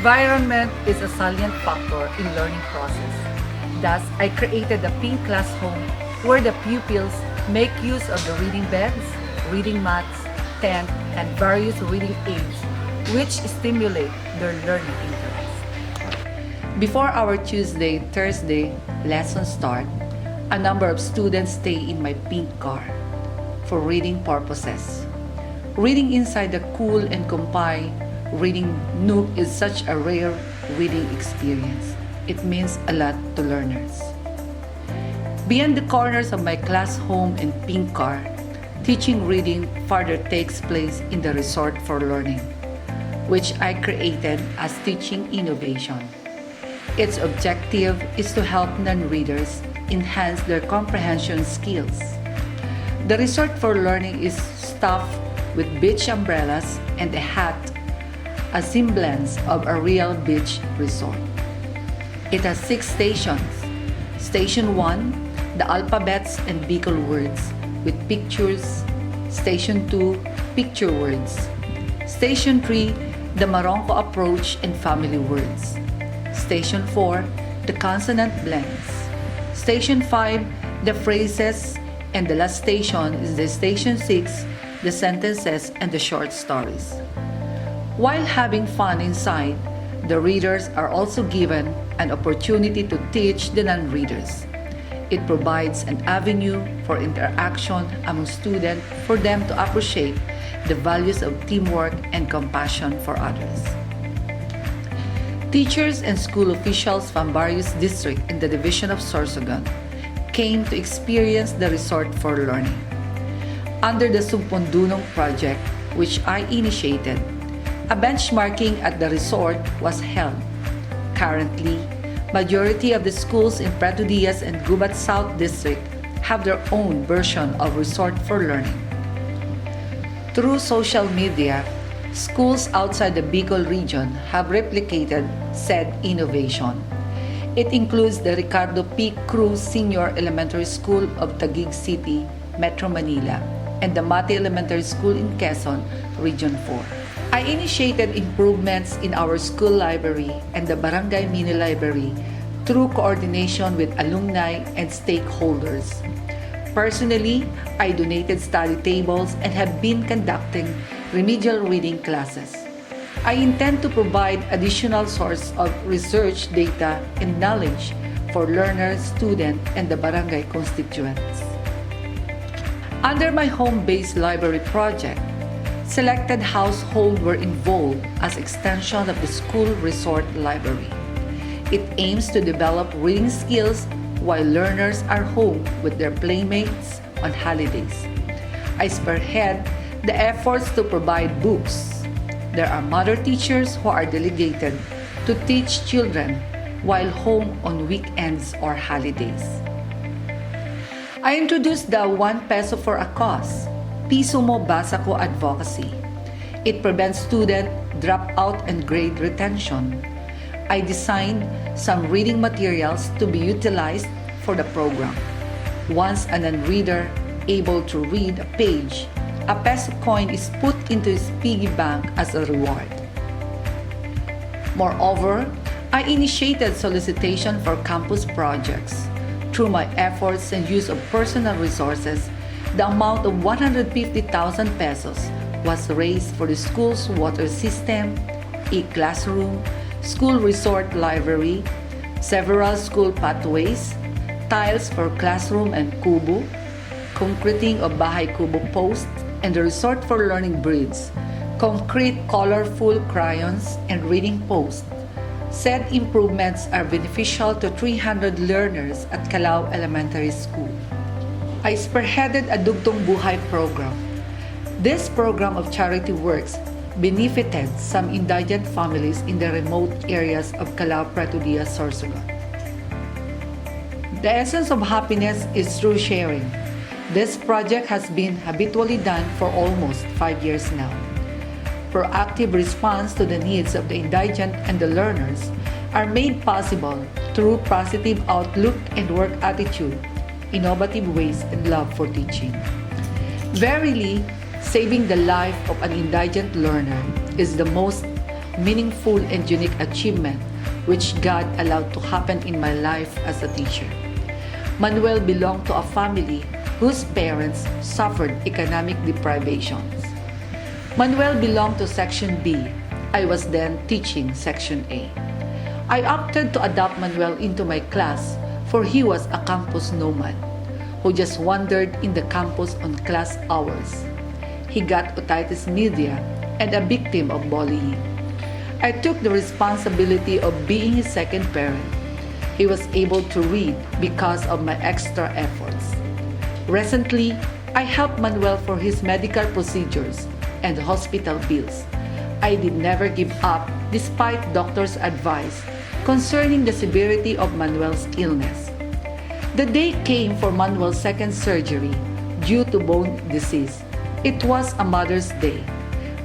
Environment is a salient factor in learning process. Thus, I created a pink classroom where the pupils make use of the reading beds, reading mats, tent, and various reading aids which stimulate their learning interest. Before our Tuesday, Thursday lesson start, a number of students stay in my pink car for reading purposes. Reading inside the cool and confined reading nook is such a rare reading experience. It means a lot to learners. Beyond the corners of my class home and pink car, teaching reading further takes place in the Resort for Learning, which I created as Teaching Innovation. Its objective is to help non-readers enhance their comprehension skills. The Resort for Learning is stuffed with beach umbrellas and a hat, a semblance of a real beach resort. It has 6 stations. Station 1, the alphabets and Bicol words with pictures. Station 2, picture words. Station 3, the Maronco approach and family words. Station 4, the consonant blends. Station 5, the phrases, and the last station is the Station 6, the sentences and the short stories. While having fun inside, the readers are also given an opportunity to teach the non-readers. It provides an avenue for interaction among students for them to appreciate the values of teamwork and compassion for others. Teachers and school officials from various districts in the division of Sorsogon came to experience the Resort for Learning. Under the Sumpondunong project, which I initiated, a benchmarking at the resort was held. Currently, majority of the schools in Puerto Diaz and Gubat South District have their own version of Resort for Learning. Through social media, schools outside the Bicol region have replicated said innovation. It includes the Ricardo P. Cruz Senior Elementary School of Taguig City, Metro Manila, and the Mati Elementary School in Quezon, Region 4. I initiated improvements in our school library and the Barangay Mini Library through coordination with alumni and stakeholders. Personally, I donated study tables and have been conducting remedial reading classes. I intend to provide additional source of research data and knowledge for learners, students, and the barangay constituents. Under my home-based library project, selected households were involved as extension of the school resort library. It aims to develop reading skills while learners are home with their playmates on holidays. I spearhead the efforts to provide books. There are mother teachers who are delegated to teach children while home on weekends or holidays. I introduced the 1 peso for a cause, Piso Mo Basa Ko advocacy. It prevents student dropout and grade retention. I designed some reading materials to be utilized for the program. Once a non-reader able to read a page, a peso coin is put into his piggy bank as a reward. Moreover, I initiated solicitation for campus projects. Through my efforts and use of personal resources, the amount of 150,000 pesos was raised for the school's water system, e-classroom, school resort library, several school pathways, tiles for classroom and kubo, concreting of Bahay Kubo post, and the Resort for Learning breeds, concrete colorful crayons, and reading post. Said improvements are beneficial to 300 learners at Calao Elementary School. I spearheaded a Dugtong Buhay program. This program of charity works benefited some indigent families in the remote areas of Calao, Puerto Diaz, Sorsogon. The essence of happiness is through sharing. This project has been habitually done for almost 5 years now. Proactive response to the needs of the indigent and the learners are made possible through positive outlook and work attitude, innovative ways, and love for teaching. Verily, saving the life of an indigent learner is the most meaningful and unique achievement which God allowed to happen in my life as a teacher. Manuel belonged to a family whose parents suffered economic deprivations. Manuel belonged to Section B. I was then teaching Section A. I opted to adopt Manuel into my class for he was a campus nomad who just wandered in the campus on class hours. He got otitis media and a victim of bullying. I took the responsibility of being his second parent. He was able to read because of my extra efforts. Recently, I helped Manuel for his medical procedures and hospital bills. I did never give up despite doctors' advice concerning the severity of Manuel's illness. The day came for Manuel's second surgery due to bone disease. It was a Mother's Day,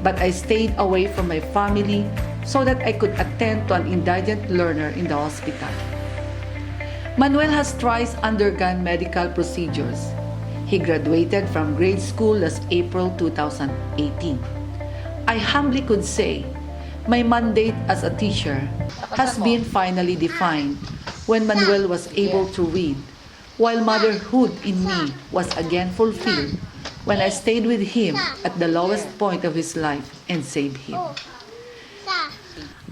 but I stayed away from my family so that I could attend to an indigent learner in the hospital. Manuel has thrice undergone medical procedures. He graduated from grade school last April 2018. I humbly could say, my mandate as a teacher has been finally defined when Manuel was able to read, while motherhood in me was again fulfilled when I stayed with him at the lowest point of his life and saved him.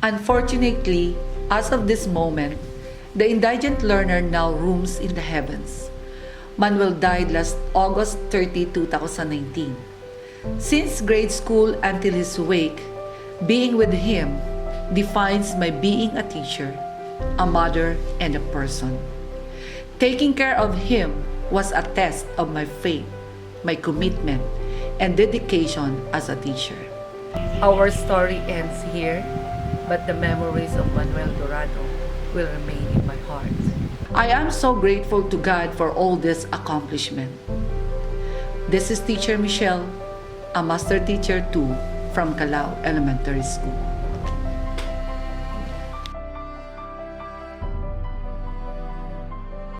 Unfortunately, as of this moment, the indigent learner now rooms in the heavens. Manuel died last August 30, 2019. Since grade school until his wake, being with him defines my being a teacher, a mother, and a person. Taking care of him was a test of my faith, my commitment, and dedication as a teacher. Our story ends here, but the memories of Manuel Dorado will remain in my heart. I am so grateful to God for all this accomplishment. This is Teacher Michelle, a Master Teacher 2 from Calao Elementary School.